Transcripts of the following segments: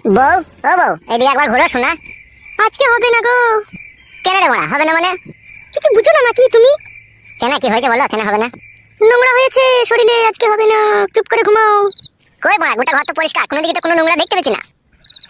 বউ, ও বউ, এদিকে একবার ঘুরে শোনা। আজকে হবে না গো। কেন রে মারা হবে না মানে? কিছু বুঝো না নাকি তুমি? কেন, কি হয়েছে বলো, কেন হবে না? নোংরা হয়েছে শরীরে, আজকে হবে না, চুপ করে ঘুমাও। কই মারা, গোটা ঘর তো পরিষ্কার, কোনো দিকে তো কোনো নোংরা দেখতে পেছি না।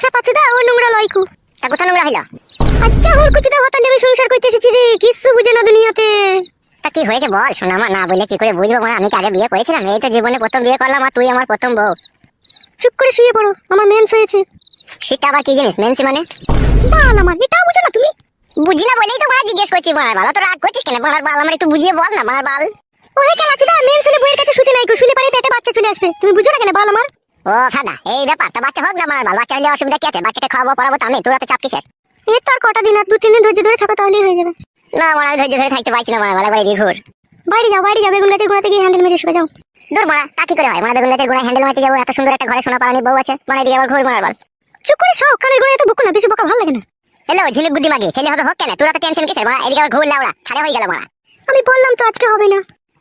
হ্যাঁ পাচুদা, ও নোংরা লয়কু। তা কোথাও নোংরা হইলো? আচ্ছা হুর কুচুদা হতালে আমি সংসার করতে এসেছি রে, কিচ্ছু বুঝে না দুনিয়াতে। তা কি হয়েছে বল, শোনা মা, না বললে কি করে বুঝবো মারা? আমি কি আগে বিয়ে করেছিলাম? এই তো জীবনে প্রথম বিয়ে করলাম, আর তুই আমার প্রথম বউ। চুপ করে শুয়ে পড়ো, আমার মেন্স হয়েছে। সেটা আবার কি জিনিস মেনসি মানে? বাল আমার, এটাও বুঝো না তুমি? বুঝি না বলেই তো মারা জিজ্ঞেস করছি। মারার বাল, তো রাগ করছিস কেন? মারার বাল আমার একটু বুঝিয়ে বল না, মারার বাল। ওহে কেলাচুদা, মেন্স হলে বইয়ের কাছে শুতে নাই গো, শুলে পারে পেটে বাচ্চা চলে আসবে, তুমি বুঝো না কেন বাল আমার? ও ফাদা, এই ব্যাপার। তা বাচ্চা হোক না মারার বাল, বাচ্চা হলে অসুবিধা কি আছে? বাচ্চাকে খাওয়াবো পড়াবো তো আমি, তোরা তো চাপ কিসের? এই তো আর কটা দিন, আর 2-3 দিন ধৈর্য ধরে থাকো, তাহলেই হয়ে যাবে। না মারা, আমি ধৈর্য ধরে থাকতে পারছি না মারা, একবার এদিকে ঘুর। বাইরে যাও, বাইরে যাও, বেগুন গাছের গোড়াতে গিয়ে হ্যান্ডেল মেরে শুয়ে যাও। দূর মারা, তা কি করে হয়? মারা বেগুন গাছের গোড়ায় হ্যান্ডেল মারতে যাবো? এত সুন্দর একটা ঘরে সোনা পারানি বউ আছে, মারা এদিকে আবার ঘুর মারার বাল। চুপ করে শাও, কানের গোড়ায় এত বকো না, বেশি বকা ভালো লাগে না। হ্যালো ঝিনুক বুদ্ধি মাগি, ছেলে হবে হোক কেন? তোরা তো টেনশন কিসের মারা? এদিকে আবার ঘুর লাউড়া, ঠাড়া হয়ে গেল মারা। আমি বললাম তো আজকে হবে না।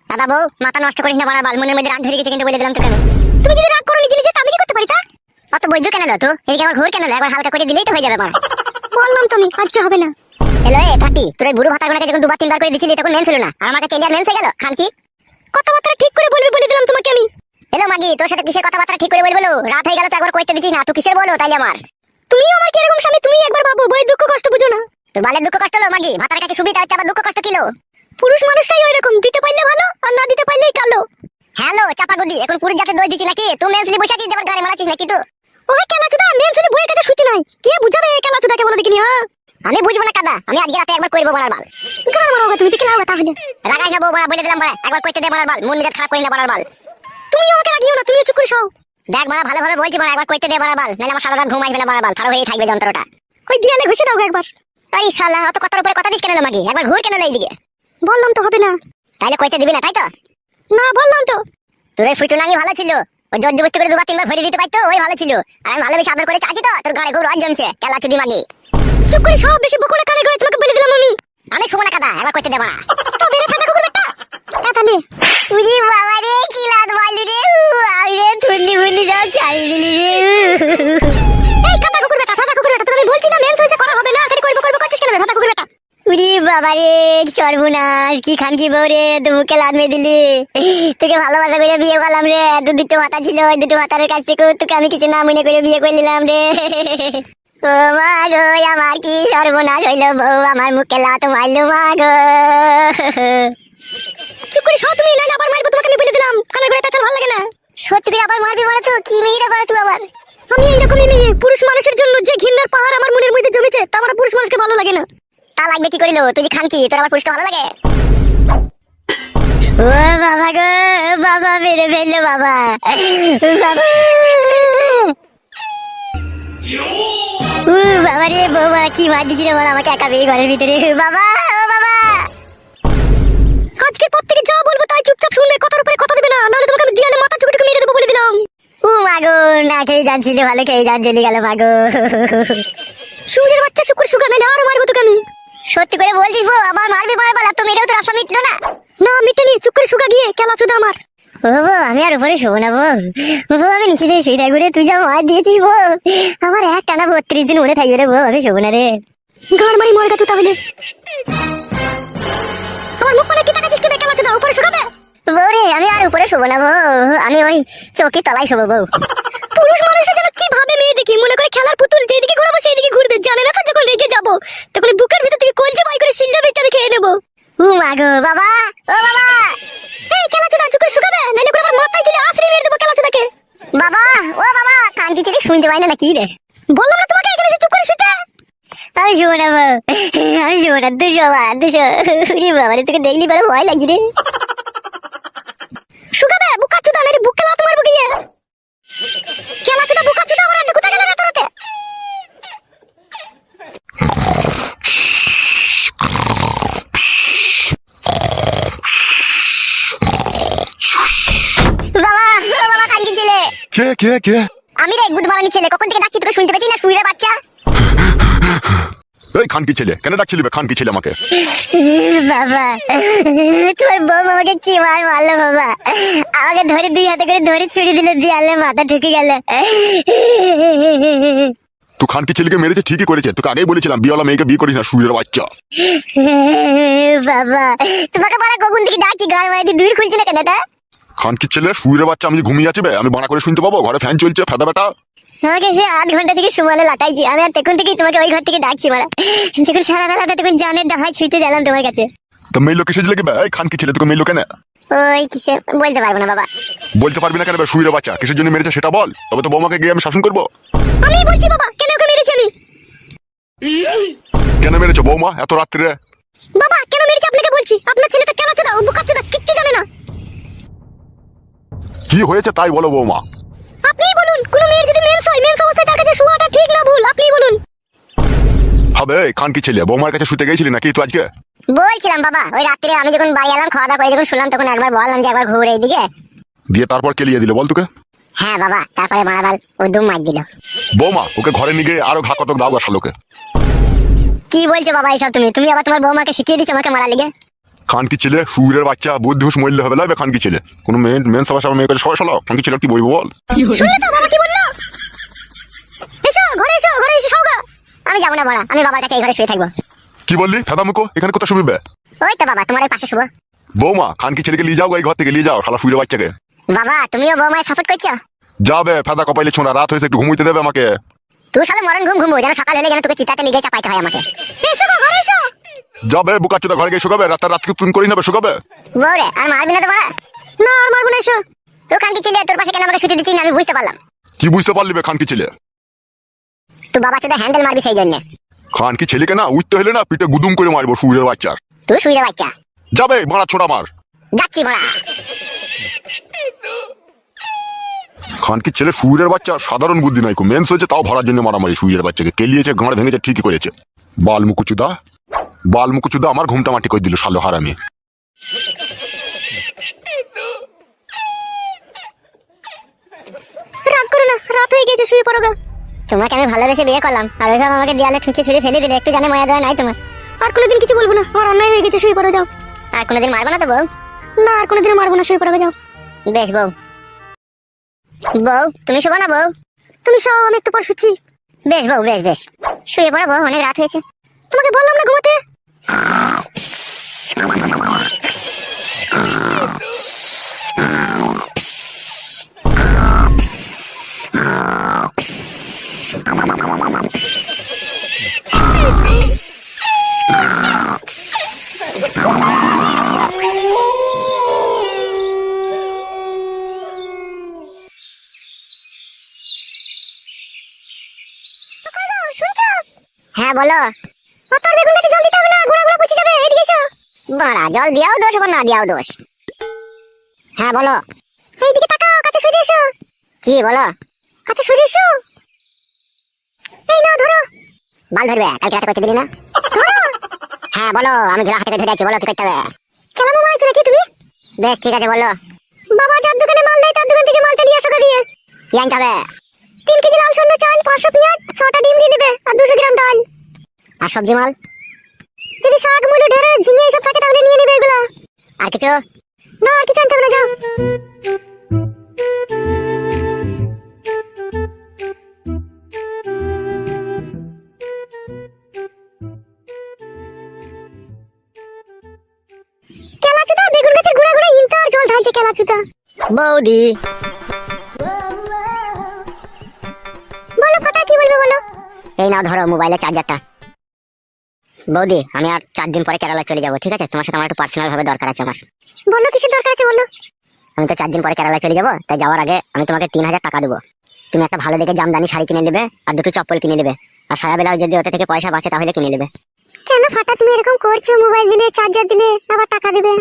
দাদা বউ, মাথা নষ্ট করিস না মারা বাল, মনের মধ্যে রাগ ধরে গেছে কিন্তু বলে দিলাম তোকে আমি। তুমি যদি রাগ করো নিজে নিজে, তা আমি কি করতে পারি তা? অত বৈদ্য কেন লো তো? এদিকে আবার ঘুর কেন লো? একবার হালকা করে দিলেই তো হয়ে যাবে মারা। বললাম তো আমি আজকে হবে না। হ্যালো এ পাটি, তোর এই বুড়ো ভাতার গোনাকে যখন 2-3 বার করে দিছিলি তখন মেন ছিল না, আর আমার কাছে এলিয়ার মেন হয়ে গেল খান কি? কথাবার্তা ঠিক করে বলবি বলে দিলাম তোমাকে আমি। হ্যালো মাগি, তোর সাথে কিসের কথাবার্তা ঠিক করে বলবো? রাত হয়ে গেল তো একবার কইতে দিছিস না, তুই কিসের বলো তাইলে আমার? তুমিও আমার কি এরকম স্বামী? তুমি একবার ভাবো, বই দুঃখ কষ্ট বুঝো না। তোর বালের দুঃখ কষ্ট লো মাগি, ভাতার কাছে সুবিধা হচ্ছে, আবার দুঃখ কষ্ট কিলো? পুরুষ মানুষটাই ওই রকম, দিতে পারলে ভালো আর না দিতে পারলেই কালো। হ্যালো চাপা গুদি, এখন পুরুষ জাতে দই দিছি নাকি? তুই মেনসলি বসে আছিস, দেবার গাড়ি মারাছিস নাকি তুই? ওই কেলাচুদা, মেন ছেলে বইয়ের কাছে শুতে নাই, কে বুঝাবে এই কেলাচুদাকে বলো দেখিনি? হ্যাঁ আমি বুঝবো না কাদা, আমি আজকে রাতে একবার করবো মারার বাল। গান মারাও তুমি, দেখে লাও তাহলে। রাগাই না বউ মারা, বলে দিলাম মারা, একবার কইতে দে মারার বাল, মন মেজাজ খারাপ করি না মারার বাল। তুমি আমাকে রাগিও না, তুমিও চুপ করে শাও। দেখ মারা, ভালোভাবে বলছি মারা, একবার কইতে দে মারার বাল, নাহলে আমার সারা রাত ঘুম আসবে না মারার বাল, খারাপ হয়েই থাকবে যন্ত্রটা। ওই দিয়ালে ঘষে দাও গো একবার। এই শালা, অত কথার উপরে কথা দিস কেন লো মাগি? একবার ঘুর কেন লো এইদিকে? বললাম তো হবে না। তাহলে কইতে দিবি না তাই তো? না বললাম তো। তোর এই ফুটুনাঙ্গি ভালো ছিল, ওই জোর জবস্তি করে 2-3 বার ভরে দিতে পারতো, ওই ভালো ছিল। আর আমি ভালোবেসে আদর করে চাচ্ছি তো, তোর গাড়ি ঘুর রজ জমছে কেলা চুদি মাগি। চুপ করে শাও, বেশি বকো না, কানের গোড়ায় তোমাকে বলে দিলাম আমি। আমি শুবো না কাদা, একবার কইতে দে মারা। তো বেরে ফাটা কুকুর বেটা। তাহলে উজি বাবা রে, কি লাদ মারলি রে, আমি রে থুন্নি বুন্নি সব ছাড়িয়ে দিলি রে। এই কাটা কুকুর বেটা, ফাটা কুকুর বেটা, তোকে বলছি না মেন্স হয়েছে, করা হবে না, খালি করবো করছিস কেন ফাটা কুকুর বেটা? উজি বাবা রে, সর্বনাশ, কি খান কি বউ রে, তুই মুখে লাদ মেরে দিলি। তোকে ভালোবাসা করে বিয়ে করলাম রে, দুটো মাথা ছিল, ওই দুটো মাথার কাছ থেকে তোকে আমি কিছু না মনে করে বিয়ে করে নিলাম রে। ও মা গো, আমার কি সর্বনাশ হইলো, বউ আমার মুখে লাত মারলো মা গো। চুপ করে শাও তুমি, নাইলে আবার মারবো তোমাকে, আমি বলে দিলাম, কানের গোড়ায় পেঁচাল ভালো লাগে না। সত্যি করে আবার মারবি মানে? তো কি মেয়েরা করে তুই আবার? আমি এইরকমই মেয়ে, পুরুষ মানুষের জন্য যে ঘৃণার পাহাড় আমার মনের মধ্যে জমেছে, তা আমার পুরুষ মানুষকে ভালো লাগে না। তা লাগবে কি করিল? তুই যে খান কি, তোর আবার পুরুষকে ভালো লাগে? ও বাবা গো, বাবা মেরে ফেললো বাবা, বাবা। বাবা রে, বউ মারা কি মার দিচ্ছিল বল আমাকে একা পেয়ে ঘরের ভিতরে। বাবা, ও বাবা। আজকের পর থেকে যা বলবো তাই চুপচাপ শুনবে, কথার উপরে কথা দেবে না, নাহলে তোমাকে আমি দিয়ালে মাথা চুকে মেরে দেবো বলে দিলাম। মাগো, না খেয়ে যাচ্ছিল, ভালো খেয়ে যান চলে গেল মাগো। সুরের বাচ্চা, চুপ করে শুকা, নাহলে আরো মারবো তোকে আমি। সত্যি করে বলছিস বউ, আবার মারবি মারবার? আর তো মেরেও তোর আশা মিটলো না। না মিটেনি, চুপ করে শুকা গিয়ে, কেলাচুদা আমার। ও বউ, আমি আর উপরে শোবো না বউ, বউ আমি নিচে দিয়ে শুয়ে থাকবো রে, তুই যা মার দিয়েছিস বউ, আমার এক টানা 32 দিন উড়ে থাকবে রে বউ, আমি শোবো না রে। গাড় মারি মরগা তুই তাহলে। আমার মুখ মানে কি তাকাচ্ছিস কি বে, কেলাচুদা উপরে শুকাবে? বউ রে, আমি আর উপরে শোবো না বউ, আমি ওই চৌকির তলায় শোবো বউ। পুরুষ মানুষের যেন কি ভাবে মেয়ে দেখি, মনে করে খেলার পুতুল, যেদিকে ঘোরাবো সেই দিকে ঘুরবে, জানে না তো যখন রেগে যাবো তখন বুকের ভিতর থেকে কলজে বাই করে শিল্লা বেটে আমি খেয়ে নেবো। মাগো বাবা, ও বাবা। এই কেলাচুদা, চুপ করে শুকাবে, নাইলে করে আমার মাথায় তুলে আছড়ে মেরে দেবো কেলাচুদাকে। বাবা, ও বাবা, কান্তি ছেলে শুনতে পাই না নাকি রে? বললাম না তোমাকে এখানে যে চুপ করে শুতে। আমি শোবো না বউ, আমি শোবো না, দুশো বাবা রে, তোকে দেখলি পরে ভয় লাগছে রে। শুকাবে বুকাচুদা, নাইলে বুকে লাত মারবো গিয়ে। কেলাচুদা বুকাচুদা, আমার হাতে কোথায় গেল না তোরাতে? বাবা, ও বাবা, কান্তি ছেলে। কে কে কে? আমি রে, গুদ মারানি ছেলে, কখন থেকে ডাকছি তোকে শুনতে পাচ্ছি না, শুইরে বাচ্চা। এই খানকি ছেলে, কেন ডাকছিলি বে খানকি ছেলে আমাকে? বাবা, তোর বউ আমাকে কি মার মারলো বাবা, আমাকে ধরে 2 হাতে করে ধরে ছুরি দিল, দিয়ে মাথা ঢুকে গেল। তুই খানকি ছেলেকে মেরেছে ঠিকই করেছে, তোকে আগেই বলেছিলাম বিয়েওয়ালা মেয়েকে বিয়ে করিস না, সুরের বাচ্চা। বাবা তোমাকে বড় কখন থেকে ডাকি, গান মারাতে দূর খুলছে না কেন তা? খানকি ছেলে সুরের বাচ্চা, আমি যে ঘুমিয়ে আছি বে, আমি বানা করে শুনতে পাবো? ঘরে ফ্যান চলছে, ফেদা বেটা। আমাকে সে 8 ঘন্টা থেকে সুমালে লাটাইছি, আমি আর তখন থেকেই তোমাকে ওই ঘর থেকে ডাকছি মারা। যখন সারা বেলাটা তখন জানের ডাহাই ছুটে গেলাম তোমার কাছে। তো মেয়ে কিসে লেগে বে? এই খানকি ছেলে তোকে মেয়ে কেন? ওই কিসে বলতে পারবো না বাবা। বলতে পারবি না কেন বে? সুরের বাচ্চা কিসের জন্য মেরেছে সেটা বল, তবে তো বৌমাকে গিয়ে আমি শাসন করবো। আমি বলছি বাবা, কেন ওকে মেরেছি আমি? কেন মেরেছো বৌমা এত রাত্রে? বাবা কেন মেরেছি আপনাকে বলছি। আপনার ছেলেটা কেন চোদা, ও বুকা চোদা, কিচ্ছু জানে না। কি হয়েছে তাই বলো বৌমা। আপনিই বলুন, কোন মেয়ের যদি মেন্স হয়, মেন্স অবস্থায় তার কাছে শোয়াটা ঠিক না ভুল, আপনিই বলুন। হবে খানকি ছেলে, বৌমার কাছে শুতে গেছিলি নাকি তুই আজকে? বলছিলাম বাবা, ওই রাত্রে আমি যখন বাড়ি এলাম খাওয়া দাওয়া করে যখন শুনলাম, তখন একবার বললাম যে একবার ঘুরে এইদিকে। দিয়ে তারপর কেলিয়ে দিল বল তোকে? হ্যাঁ বাবা, তারপরে মারাবাল ও দুম মার দিল। বৌমা ওকে ঘরে নিয়ে গিয়ে আরো ঘা কতক দাও শালোকে। কি বলছো বাবা এসব? তুমি আবার তোমার বৌমাকে শিখিয়ে দিচ্ছ আমাকে মারা লিগে? খানকি ছেলে সুরের বাচ্চা, বুদ্ধি হুঁশ মরলে হবে না খানকি ছেলে। কোনো মেন সবার সামনে মেয়ে সবাই শালো, খানকি ছেলে কি বলবো বল? শুনলে তো বাবা কি বললো? এসো ঘরে, এসো ঘরে, এসে শোগা। আমি যাবো না বড়া, আমি বাবার কাছে এই ঘরে শুয়ে থাকবো। কি বললি ফেদা মুখো? এখানে কোথায় শুবি বে? ওই তো বাবা তোমার ওই পাশে শুবো। বৌমা খানকি ছেলেকে নিয়ে যাও, এই ঘর থেকে নিয়ে যাও শালা সুরের বাচ্চাকে। বাবা তুমিও বৌমায় সাপোর্ট করছো? যাবে ফেদা কপাইলে ছোঁড়া, রাত হয়েছে একটু ঘুমোইতে দেবে আমাকে। তুই সালে মরণ ঘুমবো, যেন সকাল হলে যেন তোকে চিতাতে লিগে চাপাইতে হয় আমাকে। এসো গো, ঘরে এসো। যাবে বুকাচোদা, ঘরে গিয়ে শুকাবে, রাতকে তুমি করি নেবে শুকাবে। বউরে আর মারবি না তো বড়া? না আর মারবো না, এসো। তুই খানকি ছেলে, তোর পাশে কেন আমাকে শুতে দিচ্ছিস না আমি বুঝতে পারলাম। কি বুঝতে পারলি বে খানকি ছেলে? তুই বাবা চোদা হ্যান্ডেল মারবি সেই জন্য। খানকি ছেলেকে না উঠতে হলে না পিঠে গুদুম করে মারবো সুরের বাচ্চার। তুই শুয়ে বাচ্চা। যাবে মারা ছোড়া মার। যাচ্ছি বড়া। খানকি ছেলে সুরের বাচ্চা, সাধারণ বুদ্ধি নাই, মেন্স হয়েছে তাও ভরার জন্য মারামারি। সুরের বাচ্চাকে কেলিয়েছে, গাঁড় ভেঙেছে, ঠিকই করেছে। বালমুকুচুদা আমার ঘুমটা মাটি করে দিল শালো হারামি। রাগ করো না, রাত হয়ে গেছে, শুয়ে পড়ো গা। তোমাকে আমি ভালোবেসে বিয়ে করলাম, আর ওইভাবে আমাকে দেয়ালে ঠুকে ছুড়ে ফেলে দিলে, একটু জানে মায়া দেওয়া নাই তোমার? আর কোনোদিন কিছু বলবো না, আমার অন্যায় হয়ে গেছে, শুয়ে পড়ো যাও। আর কোনোদিন মারবো না তো বউ? না আর কোনোদিনও মারবো না, শুয়ে পড়ো যাও। বেশ বউ। বউ তুমি শোবো না বউ? তুমি সব, আমি একটু পর শুচ্ছি। বেশ বউ, বেশ বেশ শুয়ে পড়ো বউ, অনেক রাত হয়েছে। তোমাকে বললাম না ঘুমাতে। হ্যাঁ বলো। তোর বেগুন গাছে জল দিতে হবে না, গোড়া গোড়া পচে যাবে, এদিকে এসো। বাড়া জল দিয়াও দোষ আবার না দিয়াও দোষ। হ্যাঁ বলো। এইদিকে তাকাও, কাছে সরে এসো। কি বলো? কাছে সরে এসো। এই নাও ধরো। বাল ধরবে? কালকে রাতে করতে দিলি না? ধরো। হ্যাঁ বলো, আমি ঝোলা হাতে ধরে আছি, বলো কি করতে হবে? কেলামো মারাইছো নাকি তুমি? বেশ ঠিক আছে বলো। বাবা যার দোকানে মাল নেই তার দোকান থেকে মালটা নিয়ে আসো গিয়ে। কি আনতে হবে? 3 কেজি লাল সর্ণ চাল, 500 পেঁয়াজ, 6টা ডিম নিয়ে নেবে, আর 200 গ্রাম ডাল। আর সবজি মাল? যদি শাক, মূলো, ঢেঁড়স, ঝিঙে এসব থাকে তাহলে নিয়ে নেবে এগুলা। আর কিছু? না আর কিছু আনতে হবে না, যাও। কেলাচুদা বেগুন গাছের গোড়া গোড়া ইন্টার জল ঢালছে কেলাচুদা। বৌদি বলো ফাটা, কি বলবে বলো। এই নাও ধরো মোবাইলের চার্জারটা। বৌদি আমি আর 4 দিন পরে কেরালা চলে যাবো, ঠিক আছে? তোমার সাথে আমার একটু পার্সোনাল ভাবে দরকার আছে আমার। বলো কিসের দরকার আছে বলো। আমি তো 4 দিন পরে কেরালা চলে যাবো, তাই যাওয়ার আগে আমি তোমাকে 3000 টাকা দেবো। তুমি একটা ভালো দেখে জামদানি শাড়ি কিনে নেবে, আর 2টো চপ্পল কিনে নেবে, আর সায়া বেলাও যদি ওতে থেকে পয়সা বাঁচে তাহলে কিনে নেবে। কেন ফাটা তুমি এরকম করছো? মোবাইল দিলে, চার্জার দিলে, আবার টাকা দেবে।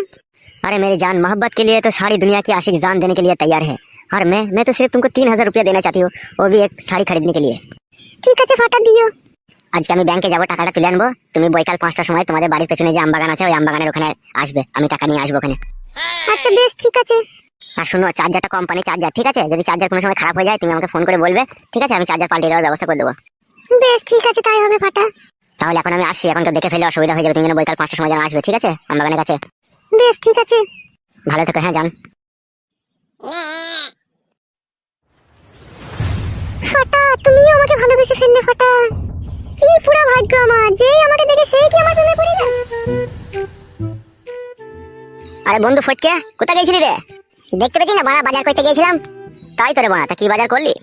अरे मेरी जान, मोहब्बत के लिए तो सारी दुनिया की आशिक जान देने के लिए तैयार है। और मैं तो सिर्फ तुमको 3000 रुपया देना चाहती हूँ, वो भी एक শাড়ি खरीदने के लिए। ঠিক আছে ফাটা, দিও। আজকে আমি ব্যাংকে যাবো, টাকাটা তুলে আনবো। তুমি বৈকাল 5টার সময় তোমাদের বাড়ির পেছনে যে আমবাগান আছে ওই আমবাগানের ওখানে আসবে, আমি টাকা নিয়ে আসবো ওখানে। আচ্ছা বেশ ঠিক আছে। আর শুনো, চার্জারটা কোম্পানি চার্জার, ঠিক আছে? যদি চার্জার কোনো সময় খারাপ হয়ে যায় তুমি আমাকে ফোন করে বলবে, ঠিক আছে? আমি চার্জার পাল্টে দেওয়ার ব্যবস্থা করে দেবো। বেশ ঠিক আছে, তাই হবে ফাটা। তাহলে এখন আমি আসছি, এখন তো দেখে ফেলে অসুবিধা হয়ে যাবে। তুমি যেন বৈকাল 5টার সময় যেন আসবে, ঠিক আছে? আমবাগানের কাছে। বেশ ঠিক আছে। ভালো থেকো, হ্যাঁ জান। ফাটা তুমিও আমাকে ভালোবেসে ফেললে ফাটা। কি পুরো ভাগ্য আমার, যেই আমাকে দেখে সেই কি আমার প্রেমে পড়ে যায়। আরে বন্ধু ফটকে, কোথায় গেছিলি রে? দেখতে পেয়েছি না বাড়া, বাজার করতে গেছিলাম। তাই তোরে বাড়া, তা কি বাজার করলি?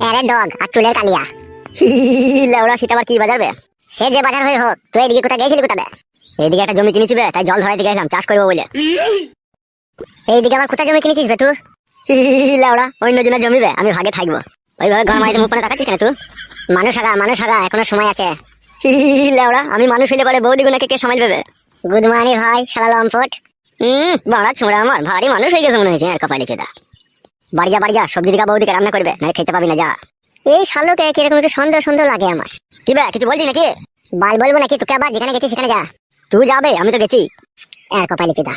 আরে ডগ আর চুলের কালিয়া। লেওড়া, সেটা আবার কি বাজার বে? সে যে বাজার হয়ে হোক, তুই এদিকে কোথায় গেছিলি কোথায়? এইদিকে একটা জমি কিনেছি বে, তাই জল ধরাইতে গেছিলাম চাষ করবো বলে। এইদিকে আবার কোথায় জমি কিনেছিস বে তুই? লেওড়া, অন্য জনের জমি বে, আমি ভাগে থাকবো। ওইভাবে ঘর মারিতে মুখ পানে তাকাচ্ছিস কেন তুই? মানুষ আগা এখনো সময় আছে। লেওড়া, আমি মানুষ হইলে পরে বৌদি গুনাকে কে সামাল পাবে? গুড মর্নিং ভাই, শালা লম্পট। বাড়া ছোঁড়া আমার ভারী মানুষ হয়ে গেছে মনে হয়েছে আর কপালে চোদা। বাড়ি যা, সবজি দিকা বৌদিকে রান্না করবে, না খেতে পাবি না যা। এই শালোকে কিরকম একটু সন্দেহ সন্দেহ লাগে আমার। কি বে, কিছু বলছি নাকি? বাল বলবো নাকি তোকে, আবার যেখানে গেছিস সেখানে যা। তুই যাবে, আমি তো গেছি। আর কপালে চোদা।